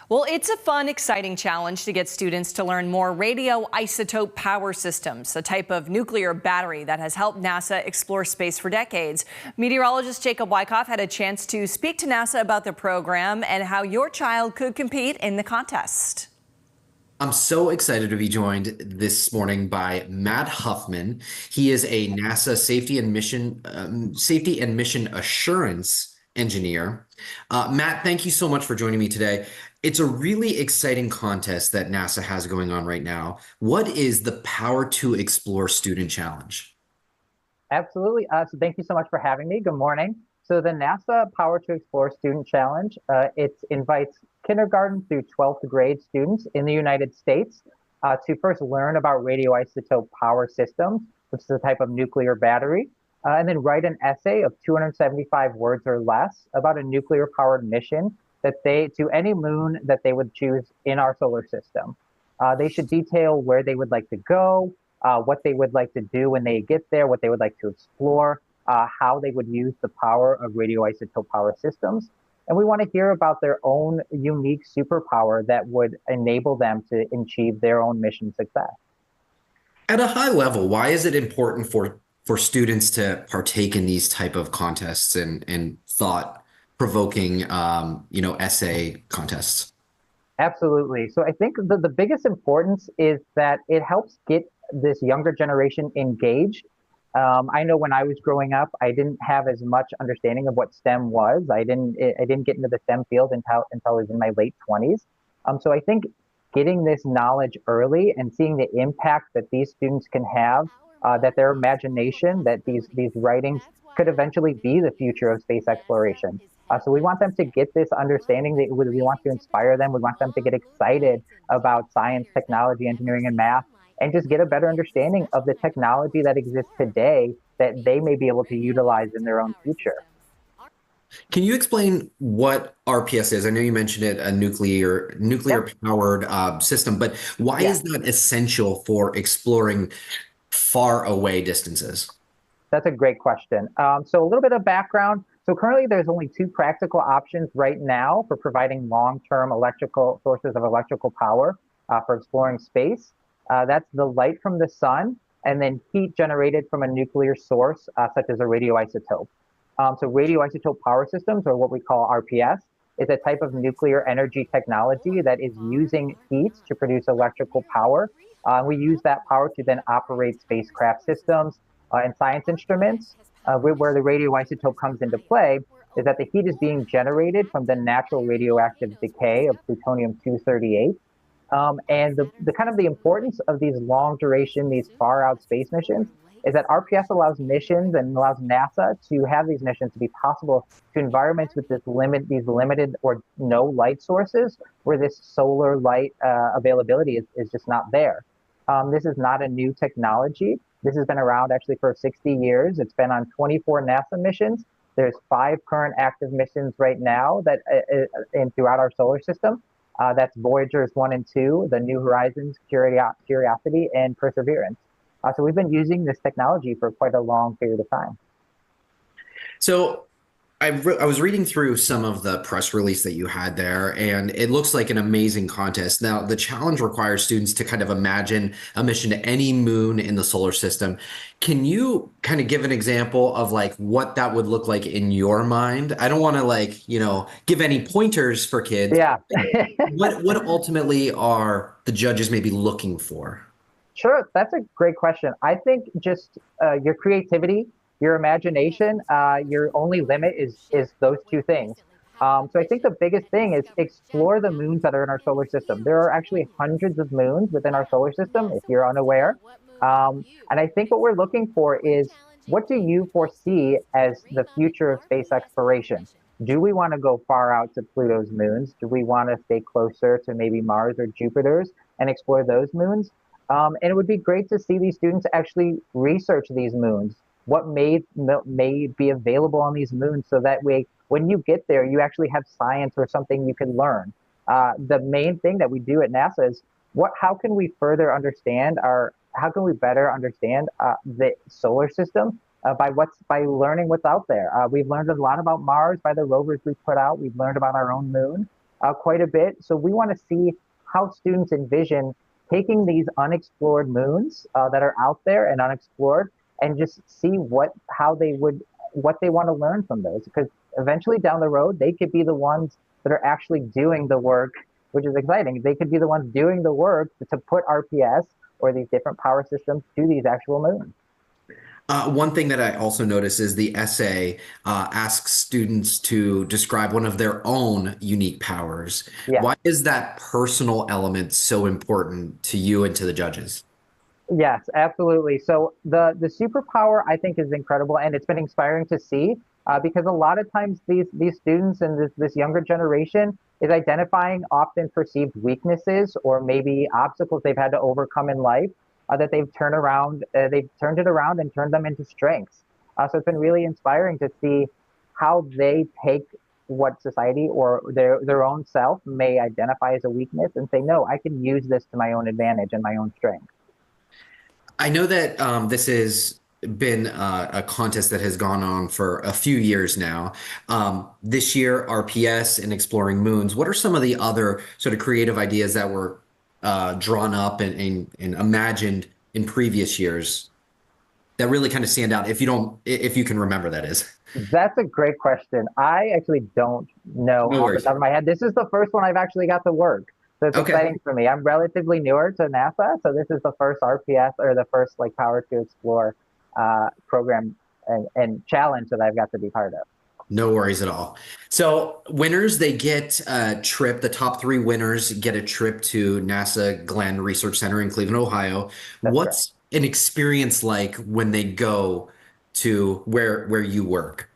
Well, it's a fun, exciting challenge to get students to learn more radio-isotope power systems, a type of nuclear battery that has helped NASA explore space for decades. Meteorologist Jacob Wycoff had a chance to speak to NASA about the program and how your child could compete in the contest. I'm so excited to be joined this morning by Matt Huffman. He is a NASA safety and mission assurance engineer. Matt, thank you so much for joining me today. It's a really exciting contest that NASA has going on right now. What is the Power to Explore Student Challenge? Absolutely. So thank you so much for having me. Good morning. So the NASA Power to Explore Student Challenge, it invites kindergarten through 12th grade students in the United States to first learn about radioisotope power systems, which is a type of nuclear battery, and then write an essay of 275 words or less about a nuclear-powered mission to any moon that they would choose in our solar system. They should detail where they would like to go, what they would like to do when they get there, what they would like to explore, how they would use the power of radioisotope power systems. And we want to hear about their own unique superpower that would enable them to achieve their own mission success. At a high level, why is it important for students to partake in these type of contests and thought-provoking, essay contests? Absolutely. So I think the biggest importance is that it helps get this younger generation engaged. I know when I was growing up, I didn't have as much understanding of what STEM was. I didn't get into the STEM field until I was in my late 20s. So I think getting this knowledge early and seeing the impact that these students can have, that their imagination, that these writings could eventually be the future of space exploration. So we want them to get this understanding. That we want to inspire them. We want them to get excited about science, technology, engineering, and math, and just get a better understanding of the technology that exists today that they may be able to utilize in their own future. Can you explain what RPS is? I know you mentioned it, a nuclear powered system, but why is that essential for exploring far away distances? That's a great question. So a little bit of background. So currently there's only two practical options right now for providing long-term electrical sources of electrical power for exploring space. That's the light from the sun and then heat generated from a nuclear source, such as a radioisotope. So radioisotope power systems, or what we call RPS, is a type of nuclear energy technology that is using heat to produce electrical power. We use that power to then operate spacecraft systems and science instruments. Where the radioisotope comes into play is that the heat is being generated from the natural radioactive decay of plutonium-238. And the kind of the importance of these long duration, these far out space missions is that RPS allows missions and allows NASA to have these missions to be possible to environments with these limited or no light sources where this solar light availability is just not there. This is not a new technology. This has been around actually for 60 years. It's been on 24 NASA missions. There's 5 current active missions right now that throughout our solar system. That's Voyagers 1 and 2, the New Horizons, Curiosity, and Perseverance. So we've been using this technology for quite a long period of time. So I was reading through some of the press release that you had there, and it looks like an amazing contest. Now, the challenge requires students to kind of imagine a mission to any moon in the solar system. Can you kind of give an example of like what that would look like in your mind? I don't want to give any pointers for kids. Yeah. What ultimately are the judges maybe looking for? Sure, that's a great question. I think just your creativity, your imagination, your only limit is those two things. So I think the biggest thing is explore the moons that are in our solar system. There are actually hundreds of moons within our solar system, if you're unaware. And I think what we're looking for is, what do you foresee as the future of space exploration? Do we want to go far out to Pluto's moons? Do we want to stay closer to maybe Mars or Jupiter's and explore those moons? And it would be great to see these students actually research these moons. What may be available on these moons, so that way, when you get there, you actually have science or something you can learn. The main thing that we do at NASA is how can we better understand the solar system by learning what's out there. We've learned a lot about Mars by the rovers we've put out. We've learned about our own moon. quite a bit. So we want to see how students envision taking these unexplored moons that are out there and unexplored, and just see what they want to learn from those. Because eventually down the road, they could be the ones that are actually doing the work, which is exciting. They could be the ones doing the work to put RPS or these different power systems to these actual moons. One thing that I also noticed is the essay asks students to describe one of their own unique powers. Yeah. Why is that personal element so important to you and to the judges? Yes, absolutely. So the superpower, I think, is incredible, and it's been inspiring to see because a lot of times these students and this younger generation is identifying often perceived weaknesses or maybe obstacles they've had to overcome in life that they've turned it around and turned them into strengths. So it's been really inspiring to see how they take what society or their own self may identify as a weakness and say, no, I can use this to my own advantage and my own strength. I know that this has been a contest that has gone on for a few years now. This year, RPS and Exploring Moons. What are some of the other sort of creative ideas that were drawn up and imagined in previous years that really kind of stand out? If you can remember, that is. That's a great question. I actually don't know No off the worries. top of my head. This is the first one I've actually got to work. So it's Okay. exciting for me. I'm relatively newer to NASA, so this is the first RPS or the first like Power to Explore program and challenge that I've got to be part of. No worries at all. So winners, they get a trip. The top 3 winners get a trip to NASA Glenn Research Center in Cleveland, Ohio. That's What's an experience like when they go to where you work?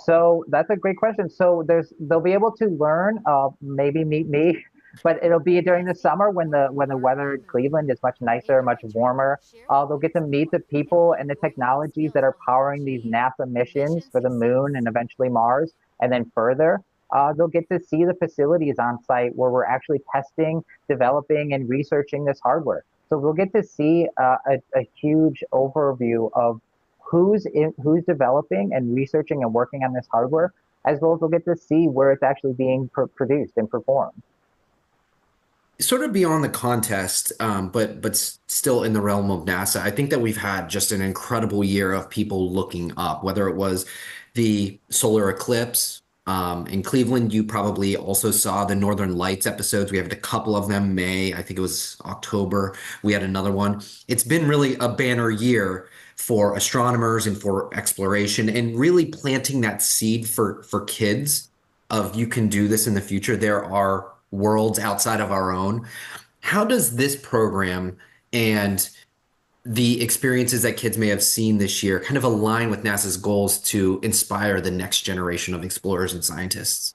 So that's a great question. So they'll be able to learn, maybe meet me, but it'll be during the summer when the weather in Cleveland is much nicer, much warmer. They'll get to meet the people and the technologies that are powering these NASA missions for the moon and eventually Mars, and then further. They'll get to see the facilities on site where we're actually testing, developing, and researching this hardware. So we'll get to see a huge overview of who's developing and researching and working on this hardware, as well as we'll get to see where it's actually being produced and performed. Sort of beyond the contest, but still in the realm of NASA, I think that we've had just an incredible year of people looking up, whether it was the solar eclipse in Cleveland. You probably also saw the Northern Lights episodes. We had a couple of them, May, I think it was October. We had another one. It's been really a banner year for astronomers and for exploration, and really planting that seed for kids of you can do this in the future. There are worlds outside of our own. How does this program and the experiences that kids may have seen this year kind of align with NASA's goals to inspire the next generation of explorers and scientists?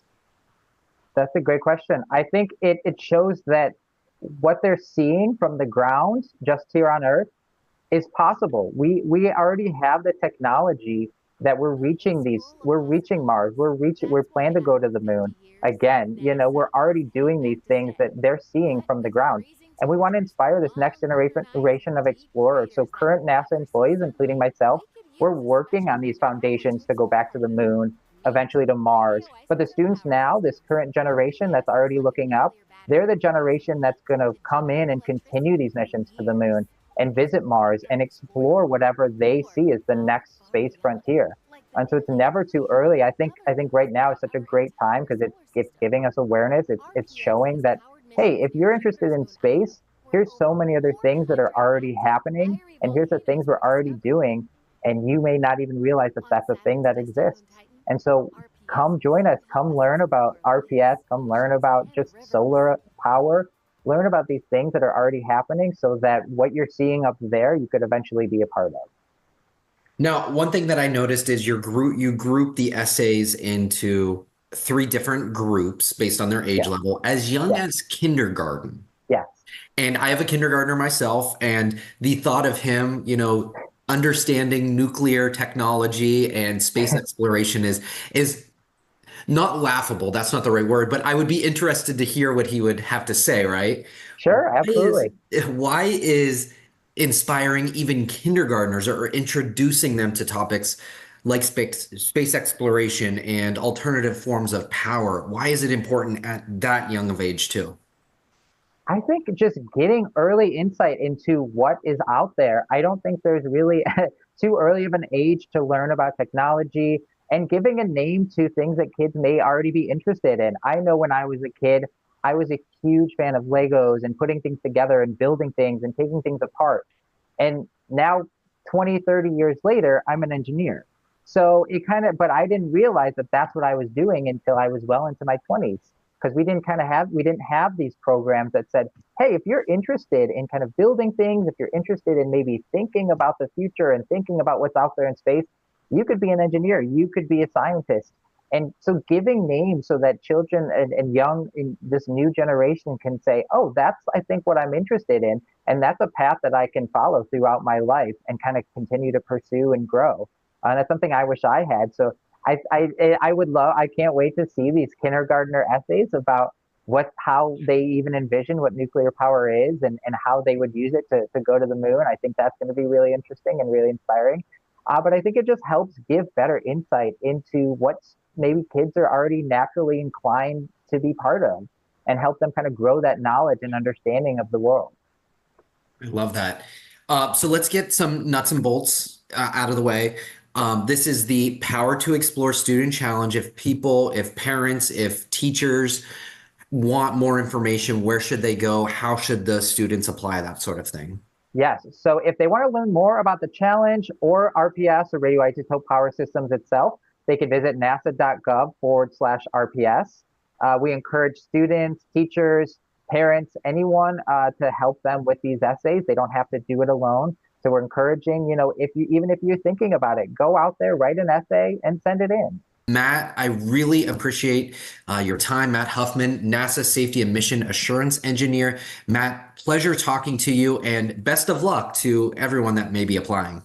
That's a great question. I think it shows that what they're seeing from the ground just here on Earth is possible. We already have the technology that we're reaching Mars. We're planning to go to the moon. Again, we're already doing these things that they're seeing from the ground. And we want to inspire this next generation of explorers. So current NASA employees, including myself, we're working on these foundations to go back to the moon, eventually to Mars. But the students now, this current generation that's already looking up, they're the generation that's going to come in and continue these missions to the moon and visit Mars and explore whatever they see as the next space frontier. And so it's never too early. I think right now is such a great time because it's giving us awareness. It's showing that, hey, if you're interested in space, here's so many other things that are already happening, and here's the things we're already doing, and you may not even realize that that's a thing that exists. And so come join us, come learn about RPS, come learn about just solar power, learn about these things that are already happening so that what you're seeing up there, you could eventually be a part of. Now, one thing that I noticed is you group the essays into 3 different groups based on their age level, as young as kindergarten. Yes. And I have a kindergartner myself, and the thought of him, understanding nuclear technology and space exploration is not laughable. That's not the right word, but I would be interested to hear what he would have to say, right? Sure, absolutely. Why is inspiring even kindergartners or introducing them to topics like space exploration and alternative forms of power? Why is it important at that young of age too? I think just getting early insight into what is out there. I don't think there's really too early of an age to learn about technology and giving a name to things that kids may already be interested in. I know when I was a kid, I was a huge fan of Legos and putting things together and building things and taking things apart. And now 20, 30 years later, I'm an engineer. So it kind of, but I didn't realize that that's what I was doing until I was well into my 20s because we didn't have these programs that said, hey, if you're interested in kind of building things, if you're interested in maybe thinking about the future and thinking about what's out there in space, you could be an engineer, you could be a scientist. And so giving names so that children and young in this new generation can say, oh, that's, I think, what I'm interested in. And that's a path that I can follow throughout my life and kind of continue to pursue and grow. And that's something I wish I had. So I would love, I can't wait to see these kindergartner essays about how they even envision what nuclear power is and how they would use it to go to the moon. I think that's going to be really interesting and really inspiring. But I think it just helps give better insight into what maybe kids are already naturally inclined to be part of and help them kind of grow that knowledge and understanding of the world. I love that. So let's get some nuts and bolts out of the way. This is the Power to Explore Student Challenge. If parents, if teachers want more information, where should they go? How should the students apply, that sort of thing? Yes. So if they want to learn more about the challenge or RPS or radioisotope power systems itself, they can visit nasa.gov/RPS. We encourage students, teachers, parents, anyone to help them with these essays. They don't have to do it alone. So we're encouraging, even if you're thinking about it, go out there, write an essay and send it in. Matt, I really appreciate your time. Matt Huffman, NASA Safety and Mission Assurance Engineer. Matt, pleasure talking to you and best of luck to everyone that may be applying.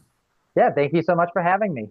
Yeah, thank you so much for having me.